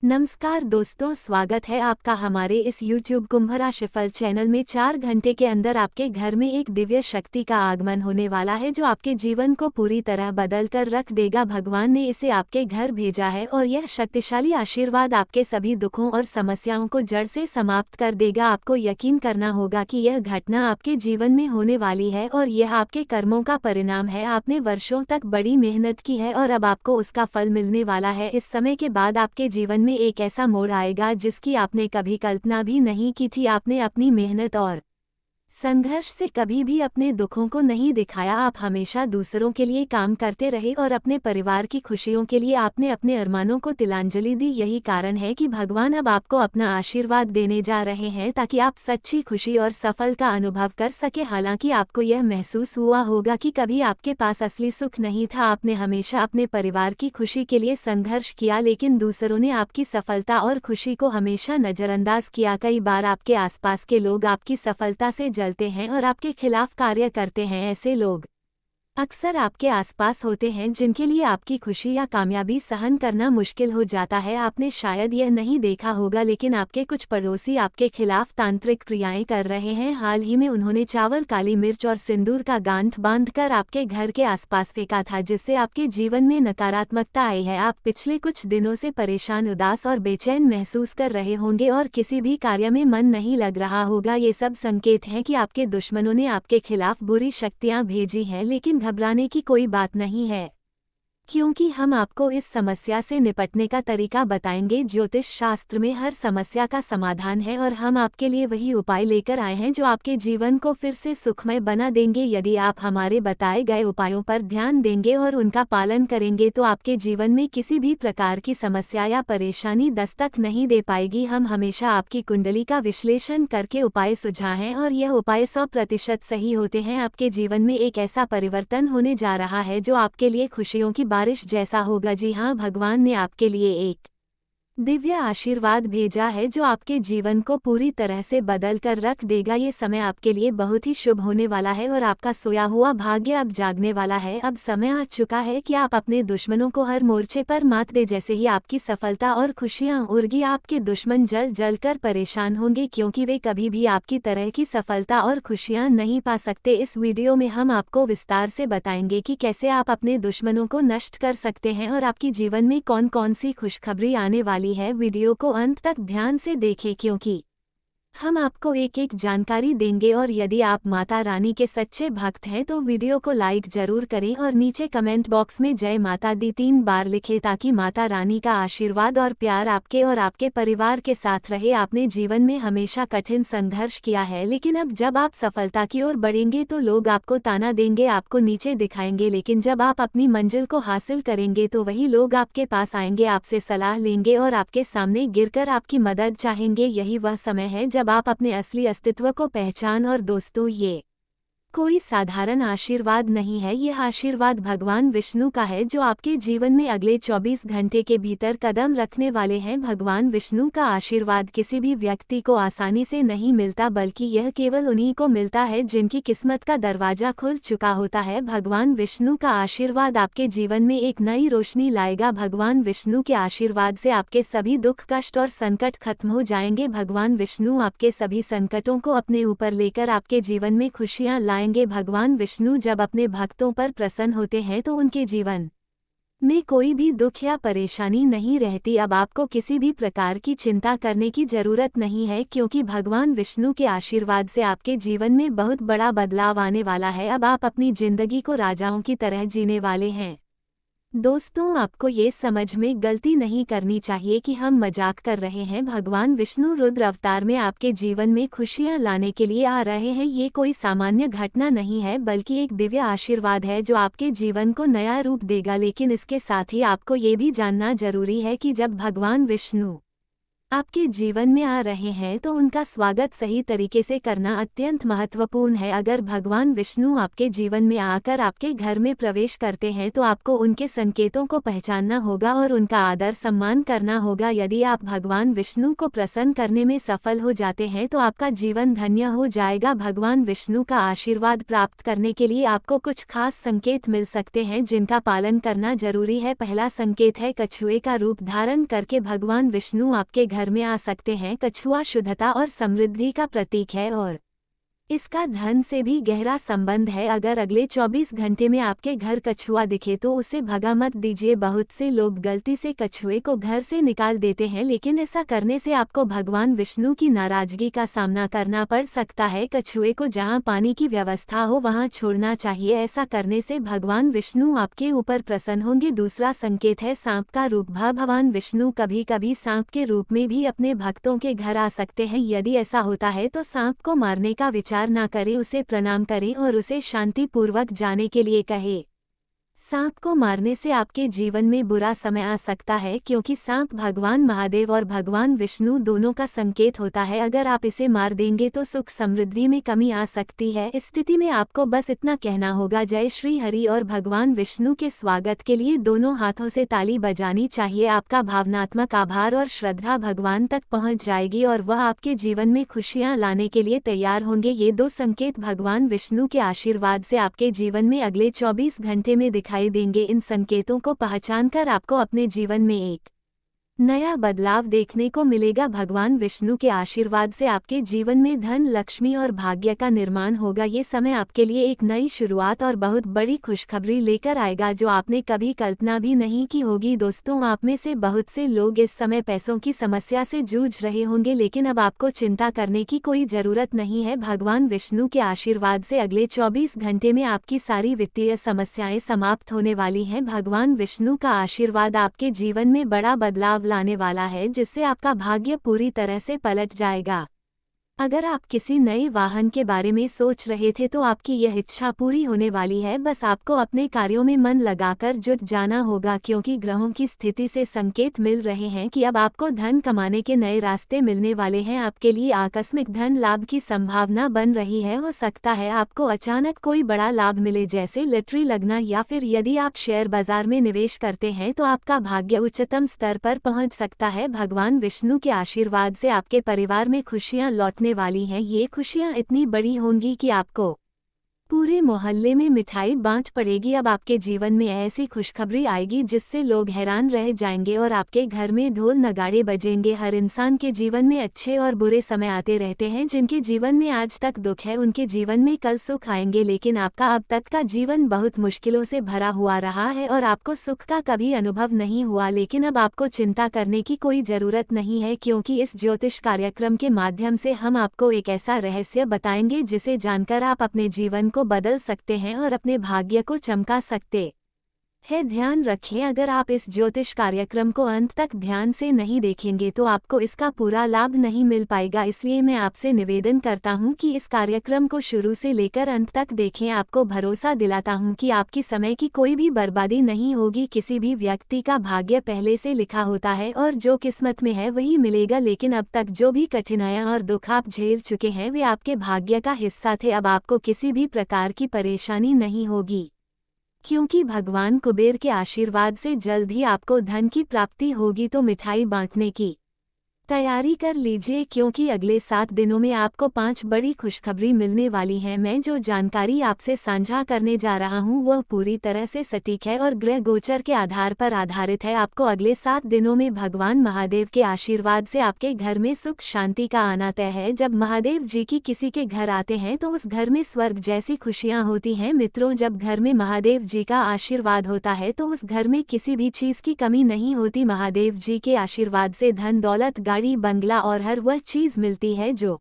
नमस्कार दोस्तों, स्वागत है आपका हमारे इस YouTube कुंभ राशिफल चैनल में। 4 घंटे के अंदर आपके घर में एक दिव्य शक्ति का आगमन होने वाला है जो आपके जीवन को पूरी तरह बदल कर रख देगा। भगवान ने इसे आपके घर भेजा है और यह शक्तिशाली आशीर्वाद आपके सभी दुखों और समस्याओं को जड़ से समाप्त कर देगा। आपको यकीन करना होगा कि यह घटना आपके जीवन में होने वाली है और यह आपके कर्मों का परिणाम है। आपने वर्षों तक बड़ी मेहनत की है और अब आपको उसका फल मिलने वाला है। इस समय के बाद आपके जीवन में एक ऐसा मोड़ आएगा जिसकी आपने कभी कल्पना भी नहीं की थी। आपने अपनी मेहनत और संघर्ष से कभी भी अपने दुखों को नहीं दिखाया। आप हमेशा दूसरों के लिए काम करते रहे और अपने परिवार की खुशियों के लिए आपने अपने अरमानों को तिलांजलि दी। यही कारण है कि भगवान अब आपको अपना आशीर्वाद देने जा रहे हैं ताकि आप सच्ची खुशी और सफल का अनुभव कर सके। हालांकि आपको यह महसूस हुआ होगा कि कभी आपके पास असली सुख नहीं था। आपने हमेशा अपने परिवार की खुशी के लिए संघर्ष किया, लेकिन दूसरों ने आपकी सफलता और खुशी को हमेशा नजरअंदाज किया। कई बार आपके आसपास के लोग आपकी सफलता से जलते हैं और आपके खिलाफ कार्य करते हैं। ऐसे लोग अक्सर आपके आसपास होते हैं जिनके लिए आपकी खुशी या कामयाबी सहन करना मुश्किल हो जाता है। आपने शायद यह नहीं देखा होगा, लेकिन आपके कुछ पड़ोसी आपके खिलाफ तांत्रिक क्रियाएं कर रहे हैं। हाल ही में उन्होंने चावल, काली मिर्च और सिंदूर का गांठ बांधकर आपके घर के आसपास फेंका था, जिससे आपके जीवन में नकारात्मकता आई है। आप पिछले कुछ दिनों से परेशान, उदास और बेचैन महसूस कर रहे होंगे और किसी भी कार्य में मन नहीं लग रहा होगा। ये सब संकेत हैं कि आपके दुश्मनों ने आपके खिलाफ बुरी शक्तियां भेजी हैं, लेकिन घबराने की कोई बात नहीं है, क्योंकि हम आपको इस समस्या से निपटने का तरीका बताएंगे। ज्योतिष शास्त्र में हर समस्या का समाधान है और हम आपके लिए वही उपाय लेकर आए हैं जो आपके जीवन को फिर से सुखमय बना देंगे। यदि आप हमारे बताए गए उपायों पर ध्यान देंगे और उनका पालन करेंगे तो आपके जीवन में किसी भी प्रकार की समस्या या परेशानी दस्तक नहीं दे पाएगी। हम हमेशा आपकी कुंडली का विश्लेषण करके उपाय सुझाएं और यह उपाय 100% सही होते हैं। आपके जीवन में एक ऐसा परिवर्तन होने जा रहा है जो आपके लिए खुशियों की बारिश जैसा होगा। जी हाँ, भगवान ने आपके लिए एक दिव्य आशीर्वाद भेजा है जो आपके जीवन को पूरी तरह से बदल कर रख देगा। ये समय आपके लिए बहुत ही शुभ होने वाला है और आपका सोया हुआ भाग्य अब जागने वाला है। अब समय आ चुका है कि आप अपने दुश्मनों को हर मोर्चे पर मात दे। जैसे ही आपकी सफलता और खुशियां उड़गी, आपके दुश्मन जल जल कर परेशान होंगे, क्योंकि वे कभी भी आपकी तरह की सफलता और खुशियां नहीं पा सकते। इस वीडियो में हम आपको विस्तार से बताएंगे कि कैसे आप अपने दुश्मनों को नष्ट कर सकते हैं और आपके जीवन में कौन कौन सी खुशखबरी आने वाली है। वीडियो को अंत तक ध्यान से देखें, क्योंकि हम आपको एक एक जानकारी देंगे। और यदि आप माता रानी के सच्चे भक्त हैं तो वीडियो को लाइक जरूर करें और नीचे कमेंट बॉक्स में जय माता दी 3 बार लिखें, ताकि माता रानी का आशीर्वाद और प्यार आपके और आपके परिवार के साथ रहे। आपने जीवन में हमेशा कठिन संघर्ष किया है, लेकिन अब जब आप सफलता की ओर बढ़ेंगे तो लोग आपको ताना देंगे, आपको नीचे दिखाएंगे, लेकिन जब आप अपनी मंजिल को हासिल करेंगे तो वही लोग आपके पास आएंगे, आपसे सलाह लेंगे और आपके सामने गिरकर आपकी मदद चाहेंगे। यही वह समय है जब आप अपने असली अस्तित्व को पहचान। और दोस्तों, ये कोई साधारण आशीर्वाद नहीं है, यह आशीर्वाद भगवान विष्णु का है जो आपके जीवन में अगले 24 घंटे के भीतर कदम रखने वाले हैं। भगवान विष्णु का आशीर्वाद किसी भी व्यक्ति को आसानी से नहीं मिलता, बल्कि यह केवल उन्हीं को मिलता है जिनकी किस्मत का दरवाजा खुल चुका होता है। भगवान विष्णु का आशीर्वाद आपके जीवन में एक नई रोशनी लाएगा। भगवान विष्णु के आशीर्वाद से आपके सभी दुख, कष्ट और संकट खत्म हो जाएंगे। भगवान विष्णु आपके सभी संकटों को अपने ऊपर लेकर आपके जीवन में खुशियां लाएंगे। भगवान विष्णु जब अपने भक्तों पर प्रसन्न होते हैं तो उनके जीवन में कोई भी दुख या परेशानी नहीं रहती। अब आपको किसी भी प्रकार की चिंता करने की जरूरत नहीं है, क्योंकि भगवान विष्णु के आशीर्वाद से आपके जीवन में बहुत बड़ा बदलाव आने वाला है। अब आप अपनी जिंदगी को राजाओं की तरह जीने वाले हैं। दोस्तों, आपको ये समझ में गलती नहीं करनी चाहिए कि हम मजाक कर रहे हैं। भगवान विष्णु रुद्र अवतार में आपके जीवन में खुशियां लाने के लिए आ रहे हैं। ये कोई सामान्य घटना नहीं है, बल्कि एक दिव्य आशीर्वाद है जो आपके जीवन को नया रूप देगा। लेकिन इसके साथ ही आपको ये भी जानना जरूरी है कि जब भगवान विष्णु आपके जीवन में आ रहे हैं तो उनका स्वागत सही तरीके से करना अत्यंत महत्वपूर्ण है। अगर भगवान विष्णु आपके जीवन में आकर आपके घर में प्रवेश करते हैं तो आपको उनके संकेतों को पहचानना होगा और उनका आदर सम्मान करना होगा। यदि आप भगवान विष्णु को प्रसन्न करने में सफल हो जाते हैं तो आपका जीवन धन्य हो जाएगा। भगवान विष्णु का आशीर्वाद प्राप्त करने के लिए आपको कुछ खास संकेत मिल सकते हैं जिनका पालन करना जरूरी है। पहला संकेत है कछुए का रूप धारण करके भगवान विष्णु आपके घर में आ सकते हैं। कछुआ शुद्धता और समृद्धि का प्रतीक है और इसका धन से भी गहरा संबंध है। अगर अगले 24 घंटे में आपके घर कछुआ दिखे तो उसे भगा मत दीजिए। बहुत से लोग गलती से कछुए को घर से निकाल देते हैं, लेकिन ऐसा करने से आपको भगवान विष्णु की नाराजगी का सामना करना पड़ सकता है। कछुए को जहां पानी की व्यवस्था हो वहां छोड़ना चाहिए। ऐसा करने से भगवान विष्णु आपके ऊपर प्रसन्न होंगे। दूसरा संकेत है सांप का रूप। भगवान विष्णु कभी कभी सांप के रूप में भी अपने भक्तों के घर आ सकते हैं। यदि ऐसा होता है तो सांप को मारने का विचार ना करें, उसे प्रणाम करें और उसे शांतिपूर्वक जाने के लिए कहें। सांप को मारने से आपके जीवन में बुरा समय आ सकता है, क्योंकि सांप भगवान महादेव और भगवान विष्णु दोनों का संकेत होता है। अगर आप इसे मार देंगे तो सुख समृद्धि में कमी आ सकती है। इस स्थिति में आपको बस इतना कहना होगा, जय श्री हरि, और भगवान विष्णु के स्वागत के लिए दोनों हाथों से ताली बजानी चाहिए। आपका भावनात्मक आभार और श्रद्धा भगवान तक पहुंच जाएगी और वह आपके जीवन में खुशियां लाने के लिए तैयार होंगे। ये दो संकेत भगवान विष्णु के आशीर्वाद से आपके जीवन में अगले 24 घंटे में दिखाई देंगे। इन संकेतों को पहचानकर आपको अपने जीवन में एक नया बदलाव देखने को मिलेगा। भगवान विष्णु के आशीर्वाद से आपके जीवन में धन, लक्ष्मी और भाग्य का निर्माण होगा। ये समय आपके लिए एक नई शुरुआत और बहुत बड़ी खुशखबरी लेकर आएगा जो आपने कभी कल्पना भी नहीं की होगी। दोस्तों, आप में से बहुत से लोग इस समय पैसों की समस्या से जूझ रहे होंगे, लेकिन अब आपको चिंता करने की कोई जरूरत नहीं है। भगवान विष्णु के आशीर्वाद से अगले 24 घंटे में आपकी सारी वित्तीय समस्याएं समाप्त होने वाली हैं। भगवान विष्णु का आशीर्वाद आपके जीवन में बड़ा बदलाव लाने वाला है, जिससे आपका भाग्य पूरी तरह से पलट जाएगा। अगर आप किसी नए वाहन के बारे में सोच रहे थे तो आपकी यह इच्छा पूरी होने वाली है। बस आपको अपने कार्यों में मन लगाकर जुट जाना होगा, क्योंकि ग्रहों की स्थिति से संकेत मिल रहे हैं कि अब आपको धन कमाने के नए रास्ते मिलने वाले हैं। आपके लिए आकस्मिक धन लाभ की संभावना बन रही है। हो सकता है आपको अचानक कोई बड़ा लाभ मिले, जैसे लॉटरी लगना, या फिर यदि आप शेयर बाजार में निवेश करते हैं तो आपका भाग्य उच्चतम स्तर पर पहुंच सकता है। भगवान विष्णु के आशीर्वाद से आपके परिवार में खुशियां लौटने वाली हैं। ये खुशियां इतनी बड़ी होंगी कि आपको पूरे मोहल्ले में मिठाई बांट पड़ेगी। अब आपके जीवन में ऐसी खुशखबरी आएगी जिससे लोग हैरान रह जाएंगे और आपके घर में ढोल नगाड़े बजेंगे। हर इंसान के जीवन में अच्छे और बुरे समय आते रहते हैं। जिनके जीवन में आज तक दुख है उनके जीवन में कल सुख आएंगे, लेकिन आपका अब तक का जीवन बहुत मुश्किलों से भरा हुआ रहा है और आपको सुख का कभी अनुभव नहीं हुआ। लेकिन अब आपको चिंता करने की कोई जरूरत नहीं है, क्योंकि इस ज्योतिष कार्यक्रम के माध्यम से हम आपको एक ऐसा रहस्य बताएंगे जिसे जानकर आप अपने जीवन को बदल सकते हैं और अपने भाग्य को चमका सकते है। ध्यान रखें, अगर आप इस ज्योतिष कार्यक्रम को अंत तक ध्यान से नहीं देखेंगे तो आपको इसका पूरा लाभ नहीं मिल पाएगा। इसलिए मैं आपसे निवेदन करता हूं कि इस कार्यक्रम को शुरू से लेकर अंत तक देखें। आपको भरोसा दिलाता हूं कि आपकी समय की कोई भी बर्बादी नहीं होगी। किसी भी व्यक्ति का भाग्य पहले से लिखा होता है और जो किस्मत में है वही मिलेगा, लेकिन अब तक जो भी कठिनाइयां और दुख आप झेल चुके हैं वे आपके भाग्य का हिस्सा थे। अब आपको किसी भी प्रकार की परेशानी नहीं होगी, क्योंकि भगवान कुबेर के आशीर्वाद से जल्द ही आपको धन की प्राप्ति होगी। तो मिठाई बांटने की तैयारी कर लीजिए, क्योंकि अगले 7 दिनों में आपको 5 बड़ी खुशखबरी मिलने वाली हैं। मैं जो जानकारी आपसे साझा करने जा रहा हूं वह पूरी तरह से सटीक है और ग्रह गोचर के आधार पर आधारित है। आपको अगले 7 दिनों में भगवान महादेव के आशीर्वाद से आपके घर में सुख शांति का आना तय है। जब महादेव जी की किसी के घर आते हैं तो उस घर में स्वर्ग जैसी खुशियां होती हैं। मित्रों, जब घर में महादेव जी का आशीर्वाद होता है तो उस घर में किसी भी चीज की कमी नहीं होती। महादेव जी के आशीर्वाद से धन, दौलत, गाड़ी, बंगला और हर वह चीज मिलती है जो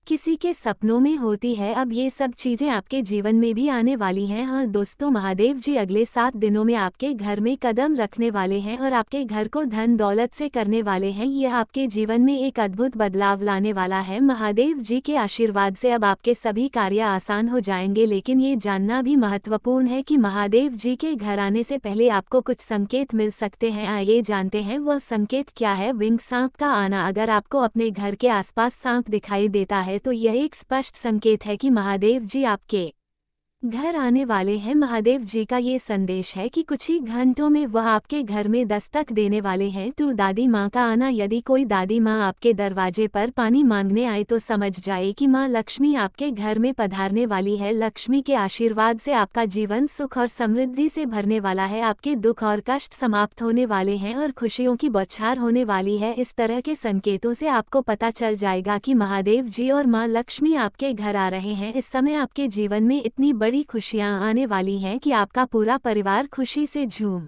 किसी के सपनों में होती है। अब ये सब चीजें आपके जीवन में भी आने वाली हैं। हाँ दोस्तों, महादेव जी अगले 7 दिनों में आपके घर में कदम रखने वाले हैं और आपके घर को धन दौलत से करने वाले हैं। यह आपके जीवन में एक अद्भुत बदलाव लाने वाला है। महादेव जी के आशीर्वाद से अब आपके सभी कार्य आसान हो जाएंगे। लेकिन ये जानना भी महत्वपूर्ण है कि महादेव जी के घर आने से पहले आपको कुछ संकेत मिल सकते हैं। आइए जानते हैं वह संकेत क्या है। विंग सांप का आना। अगर आपको अपने घर के आसपास सांप दिखाई देता है तो यह एक स्पष्ट संकेत है कि महादेव जी आपके घर आने वाले हैं। महादेव जी का ये संदेश है कि कुछ ही घंटों में वह आपके घर में दस्तक देने वाले हैं। तो दादी माँ का आना। यदि कोई दादी माँ आपके दरवाजे पर पानी मांगने आए तो समझ जाए कि माँ लक्ष्मी आपके घर में पधारने वाली है। लक्ष्मी के आशीर्वाद से आपका जीवन सुख और समृद्धि से भरने वाला है। आपके दुख और कष्ट समाप्त होने वाले हैं और खुशियों की बौछार होने वाली है। इस तरह के संकेतों से आपको पता चल जाएगा कि महादेव जी और माँ लक्ष्मी आपके घर आ रहे हैं। इस समय आपके जीवन में इतनी बड़ी खुशियां आने वाली हैं कि आपका पूरा परिवार खुशी से झूम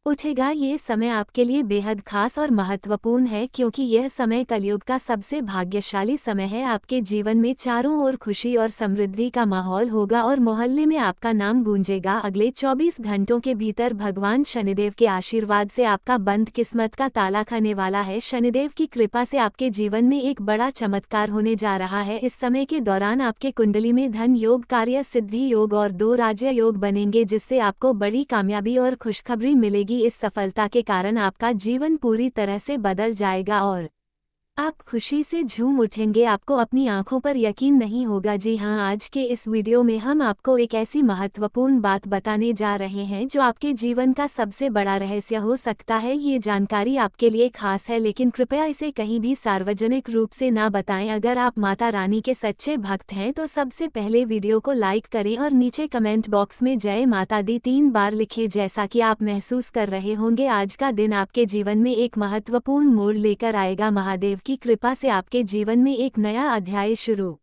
उठेगा। ये समय आपके लिए बेहद खास और महत्वपूर्ण है क्योंकि यह समय कलयुग का सबसे भाग्यशाली समय है। आपके जीवन में चारों ओर खुशी और समृद्धि का माहौल होगा और मोहल्ले में आपका नाम गूंजेगा। अगले 24 घंटों के भीतर भगवान शनिदेव के आशीर्वाद से आपका बंद किस्मत का ताला खुलने वाला है। शनिदेव की कृपा से आपके जीवन में एक बड़ा चमत्कार होने जा रहा है। इस समय के दौरान आपके कुंडली में धन योग, कार्य सिद्धि योग और 2 राज्य योग बनेंगे, जिससे आपको बड़ी कामयाबी और खुशखबरी मिलेगी। इस सफलता के कारण आपका जीवन पूरी तरह से बदल जाएगा और आप खुशी से झूम उठेंगे। आपको अपनी आंखों पर यकीन नहीं होगा। जी हां, आज के इस वीडियो में हम आपको एक ऐसी महत्वपूर्ण बात बताने जा रहे हैं जो आपके जीवन का सबसे बड़ा रहस्य हो सकता है। ये जानकारी आपके लिए खास है, लेकिन कृपया इसे कहीं भी सार्वजनिक रूप से ना बताएं। अगर आप माता रानी के सच्चे भक्त हैं तो सबसे पहले वीडियो को लाइक करें और नीचे कमेंट बॉक्स में जय माता दी 3 बार लिखें। जैसा कि आप महसूस कर रहे होंगे, आज का दिन आपके जीवन में एक महत्वपूर्ण मोड़ लेकर आएगा। महादेव की कृपा से आपके जीवन में एक नया अध्याय शुरू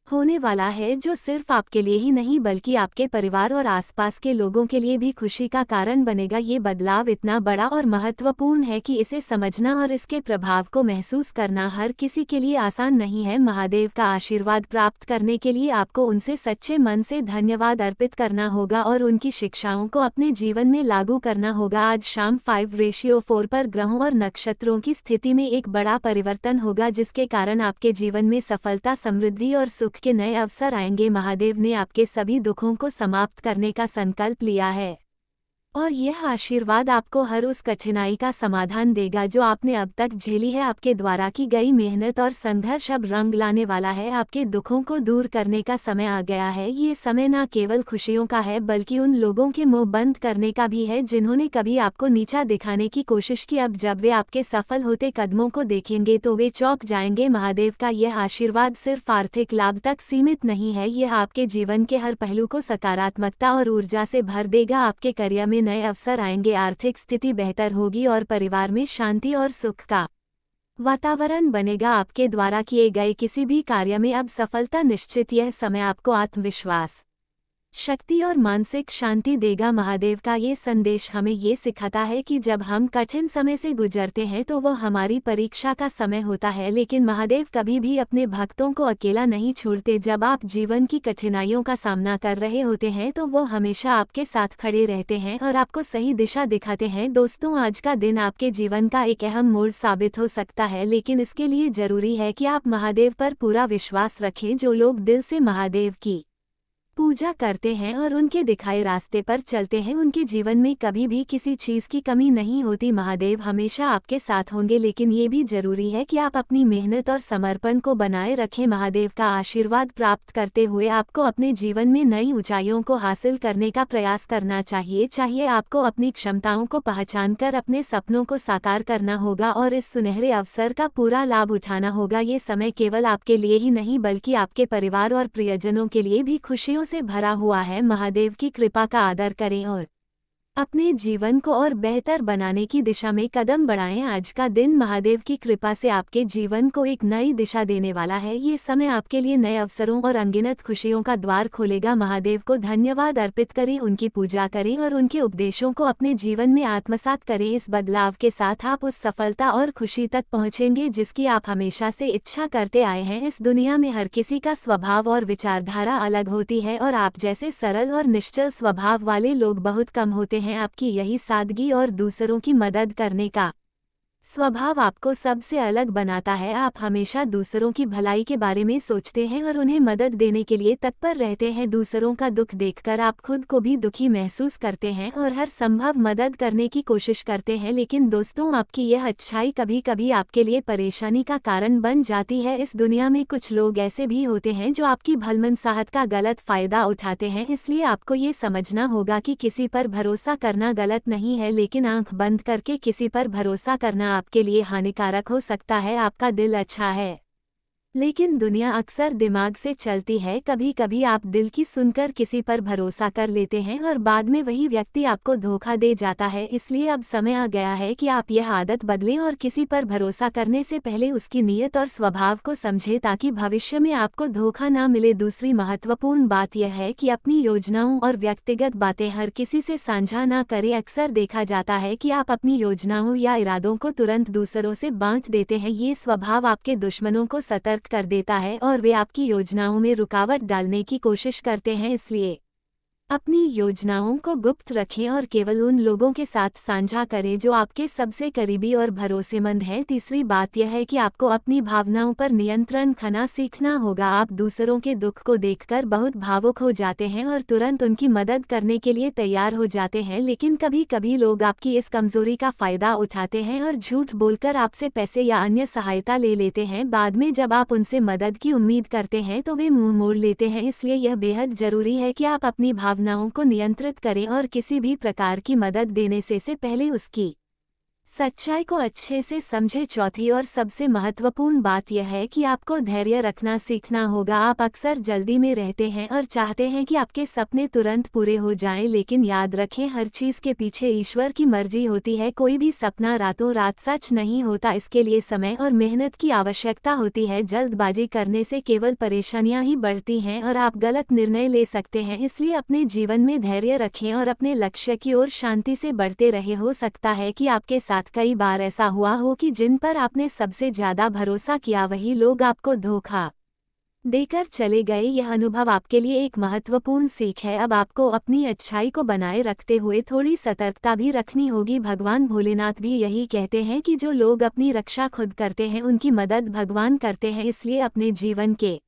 होने वाला है, जो सिर्फ आपके लिए ही नहीं बल्कि आपके परिवार और आसपास के लोगों के लिए भी खुशी का कारण बनेगा। ये बदलाव इतना बड़ा और महत्वपूर्ण है कि इसे समझना और इसके प्रभाव को महसूस करना हर किसी के लिए आसान नहीं है। महादेव का आशीर्वाद प्राप्त करने के लिए आपको उनसे सच्चे मन से धन्यवाद अर्पित करना होगा और उनकी शिक्षाओं को अपने जीवन में लागू करना होगा। आज शाम 5:4 पर ग्रहों और नक्षत्रों की स्थिति में एक बड़ा परिवर्तन होगा, जिसके कारण आपके जीवन में सफलता, समृद्धि और सुख के नए अवसर आएंगे। महादेव ने आपके सभी दुखों को समाप्त करने का संकल्प लिया है और यह आशीर्वाद आपको हर उस कठिनाई का समाधान देगा जो आपने अब तक झेली है। आपके द्वारा की गई मेहनत और संघर्ष अब रंग लाने वाला है। आपके दुखों को दूर करने का समय आ गया है। ये समय न केवल खुशियों का है बल्कि उन लोगों के मुंह बंद करने का भी है जिन्होंने कभी आपको नीचा दिखाने की कोशिश की। अब जब वे आपके सफल होते कदमों को देखेंगे तो वे चौंक जाएंगे। महादेव का यह आशीर्वाद सिर्फ आर्थिक लाभ तक सीमित नहीं है, यह आपके जीवन के हर पहलू को सकारात्मकता और ऊर्जा से भर देगा। आपके करियर में नए अवसर आएंगे, आर्थिक स्थिति बेहतर होगी और परिवार में शांति और सुख का वातावरण बनेगा। आपके द्वारा किए गए किसी भी कार्य में अब सफलता निश्चित। यह समय आपको आत्मविश्वास, शक्ति और मानसिक शांति देगा। महादेव का ये संदेश हमें ये सिखाता है कि जब हम कठिन समय से गुजरते हैं तो वह हमारी परीक्षा का समय होता है, लेकिन महादेव कभी भी अपने भक्तों को अकेला नहीं छोड़ते। जब आप जीवन की कठिनाइयों का सामना कर रहे होते हैं तो वो हमेशा आपके साथ खड़े रहते हैं और आपको सही दिशा दिखाते हैं। दोस्तों, आज का दिन आपके जीवन का एक अहम मोड़ साबित हो सकता है, लेकिन इसके लिए जरूरी है कि आप महादेव पर पूरा विश्वास रखें। जो लोग दिल से महादेव की पूजा करते हैं और उनके दिखाए रास्ते पर चलते हैं, उनके जीवन में कभी भी किसी चीज की कमी नहीं होती। महादेव हमेशा आपके साथ होंगे, लेकिन ये भी जरूरी है कि आप अपनी मेहनत और समर्पण को बनाए रखें। महादेव का आशीर्वाद प्राप्त करते हुए आपको अपने जीवन में नई ऊंचाइयों को हासिल करने का प्रयास करना चाहिए। आपको अपनी क्षमताओं को पहचानकर अपने सपनों को साकार करना होगा और इस सुनहरे अवसर का पूरा लाभ उठाना होगा। ये समय केवल आपके लिए ही नहीं बल्कि आपके परिवार और प्रियजनों के लिए भी खुशियों से भरा हुआ है। महादेव की कृपा का आदर करें और अपने जीवन को और बेहतर बनाने की दिशा में कदम बढ़ाएं। आज का दिन महादेव की कृपा से आपके जीवन को एक नई दिशा देने वाला है। ये समय आपके लिए नए अवसरों और अनगिनत खुशियों का द्वार खोलेगा। महादेव को धन्यवाद अर्पित करें, उनकी पूजा करें और उनके उपदेशों को अपने जीवन में आत्मसात करें। इस बदलाव के साथ आप उस सफलता और खुशी तक पहुंचेंगे जिसकी आप हमेशा से इच्छा करते आए हैं। इस दुनिया में हर किसी का स्वभाव और विचारधारा अलग होती है और आप जैसे सरल और निश्चल स्वभाव वाले लोग बहुत कम होते हैं। आपकी यही सादगी और दूसरों की मदद करने का स्वभाव आपको सबसे अलग बनाता है। आप हमेशा दूसरों की भलाई के बारे में सोचते हैं और उन्हें मदद देने के लिए तत्पर रहते हैं। दूसरों का दुख देखकर आप खुद को भी दुखी महसूस करते हैं और हर संभव मदद करने की कोशिश करते हैं। लेकिन दोस्तों, आपकी यह अच्छाई कभी कभी आपके लिए परेशानी का कारण बन जाती है। इस दुनिया में कुछ लोग ऐसे भी होते हैं जो आपकी भलमनसाहत का गलत फायदा उठाते हैं। इसलिए आपको ये समझना होगा कि किसी पर भरोसा करना गलत नहीं है, लेकिन आंख बंद करके किसी पर भरोसा करना आपके लिए हानिकारक हो सकता है। आपका दिल अच्छा है, लेकिन दुनिया अक्सर दिमाग से चलती है। कभी कभी आप दिल की सुनकर किसी पर भरोसा कर लेते हैं और बाद में वही व्यक्ति आपको धोखा दे जाता है। इसलिए अब समय आ गया है कि आप यह आदत बदलें और किसी पर भरोसा करने से पहले उसकी नीयत और स्वभाव को समझें, ताकि भविष्य में आपको धोखा ना मिले। दूसरी महत्वपूर्ण बात यह है कि अपनी योजनाओं और व्यक्तिगत बातें हर किसी से साझा ना करें। अक्सर देखा जाता है कि आप अपनी योजनाओं या इरादों को तुरंत दूसरों से बांट देते हैं। ये स्वभाव आपके दुश्मनों को सतर्क कर देता है और वे आपकी योजनाओं में रुकावट डालने की कोशिश करते हैं। इसलिए अपनी योजनाओं को गुप्त रखें और केवल उन लोगों के साथ साझा करें जो आपके सबसे करीबी और भरोसेमंद हैं। तीसरी बात यह है कि आपको अपनी भावनाओं पर नियंत्रण रखना सीखना होगा। आप दूसरों के दुख को देखकर बहुत भावुक हो जाते हैं और तुरंत उनकी मदद करने के लिए तैयार हो जाते हैं, लेकिन कभी कभी लोग आपकी इस कमजोरी का फायदा उठाते हैं और झूठ बोलकर आपसे पैसे या अन्य सहायता ले लेते हैं। बाद में जब आप उनसे मदद की उम्मीद करते हैं तो वे मुंह मोड़ लेते हैं। इसलिए यह बेहद जरूरी है कि आप अपनी भावनाओं को नियंत्रित करें और किसी भी प्रकार की मदद देने से पहले उसकी सच्चाई को अच्छे से समझे। चौथी और सबसे महत्वपूर्ण बात यह है कि आपको धैर्य रखना सीखना होगा। आप अक्सर जल्दी में रहते हैं और चाहते हैं कि आपके सपने तुरंत पूरे हो जाएं, लेकिन याद रखें, हर चीज के पीछे ईश्वर की मर्जी होती है। कोई भी सपना रातों रात सच नहीं होता, इसके लिए समय और मेहनत की आवश्यकता होती है। जल्दबाजी करने से केवल परेशानियां ही बढ़ती हैं और आप गलत निर्णय ले सकते हैं। इसलिए अपने जीवन में धैर्य रखें और अपने लक्ष्य की ओर शांति से बढ़ते रहे। हो सकता है कि आपके साथ कई बार ऐसा हुआ हो कि जिन पर आपने सबसे ज्यादा भरोसा किया वही लोग आपको धोखा देकर चले गए। यह अनुभव आपके लिए एक महत्वपूर्ण सीख है। अब आपको अपनी अच्छाई को बनाए रखते हुए थोड़ी सतर्कता भी रखनी होगी। भगवान भोलेनाथ भी यही कहते हैं कि जो लोग अपनी रक्षा खुद करते हैं उनकी मदद भगवान करते हैं। इसलिए अपने जीवन के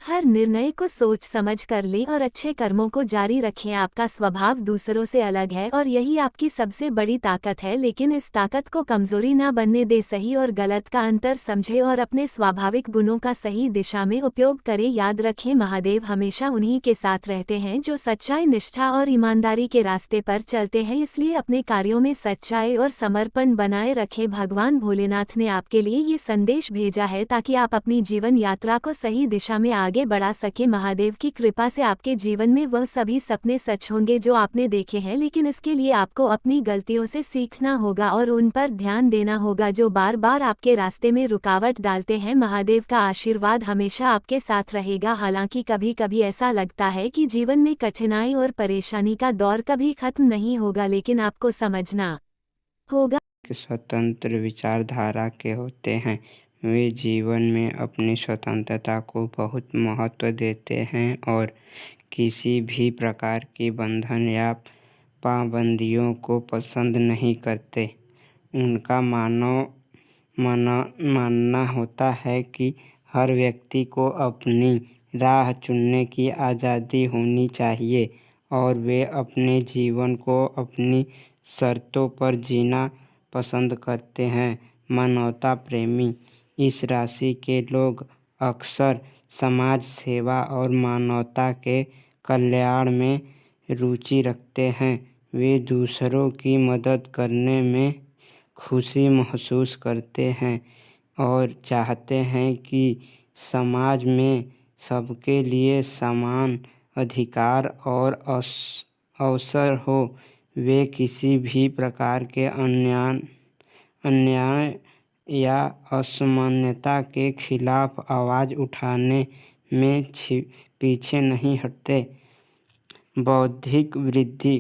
हर निर्णय को सोच समझ कर लें और अच्छे कर्मों को जारी रखें। आपका स्वभाव दूसरों से अलग है और यही आपकी सबसे बड़ी ताकत है, लेकिन इस ताकत को कमजोरी ना बनने दे। सही और गलत का अंतर समझें और अपने स्वाभाविक गुणों का सही दिशा में उपयोग करें। याद रखें, महादेव हमेशा उन्हीं के साथ रहते हैं जो सच्चाई, निष्ठा और ईमानदारी के रास्ते पर चलते हैं। इसलिए अपने कार्यों में सच्चाई और समर्पण बनाए रखें। भगवान भोलेनाथ ने आपके लिए ये संदेश भेजा है ताकि आप अपनी जीवन यात्रा को सही दिशा में आगे बढ़ा सके। महादेव की कृपा से आपके जीवन में वह सभी सपने सच होंगे जो आपने देखे हैं, लेकिन इसके लिए आपको अपनी गलतियों से सीखना होगा और उन पर ध्यान देना होगा जो बार बार आपके रास्ते में रुकावट डालते हैं। महादेव का आशीर्वाद हमेशा आपके साथ रहेगा। हालांकि कभी कभी ऐसा लगता है कि जीवन में कठिनाई और परेशानी का दौर कभी खत्म नहीं होगा, लेकिन आपको समझना होगा स्वतंत्र विचारधारा के होते हैं। वे जीवन में अपनी स्वतंत्रता को बहुत महत्व देते हैं और किसी भी प्रकार की बंधन या पाबंदियों को पसंद नहीं करते। उनका मानना होता है कि हर व्यक्ति को अपनी राह चुनने की आज़ादी होनी चाहिए और वे अपने जीवन को अपनी शर्तों पर जीना पसंद करते हैं। मानवता प्रेमी इस राशि के लोग अक्सर समाज सेवा और मानवता के कल्याण में रुचि रखते हैं। वे दूसरों की मदद करने में खुशी महसूस करते हैं और चाहते हैं कि समाज में सबके लिए समान अधिकार और अवसर हो। वे किसी भी प्रकार के अन्याय या असमानता के खिलाफ आवाज़ उठाने में पीछे नहीं हटते। बौद्धिक वृद्धि।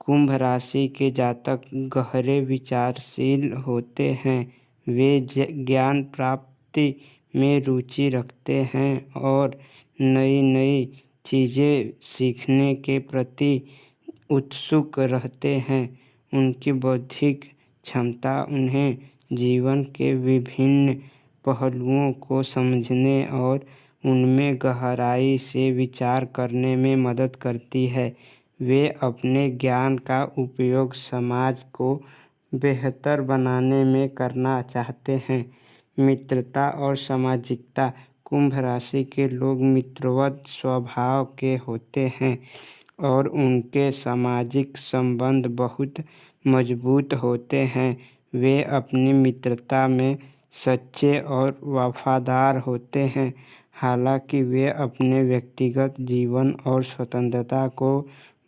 कुंभ राशि के जातक गहरे विचारशील होते हैं। वे ज्ञान प्राप्ति में रुचि रखते हैं और नई नई चीज़ें सीखने के प्रति उत्सुक रहते हैं। उनकी बौद्धिक क्षमता उन्हें जीवन के विभिन्न पहलुओं को समझने और उनमें गहराई से विचार करने में मदद करती है। वे अपने ज्ञान का उपयोग समाज को बेहतर बनाने में करना चाहते हैं। मित्रता और सामाजिकता। कुंभ राशि के लोग मित्रवत स्वभाव के होते हैं और उनके सामाजिक संबंध बहुत मजबूत होते हैं। वे अपनी मित्रता में सच्चे और वफादार होते हैं। हालांकि वे अपने व्यक्तिगत जीवन और स्वतंत्रता को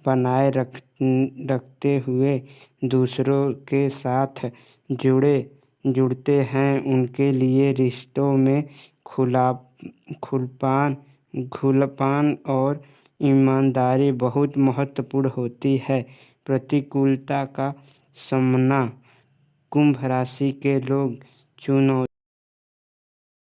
बनाए रखते हुए दूसरों के साथ जुड़ते हैं। उनके लिए रिश्तों में खुलापन और ईमानदारी बहुत महत्वपूर्ण होती है। प्रतिकूलता का सामना। कुंभ राशि के लोग चुनौती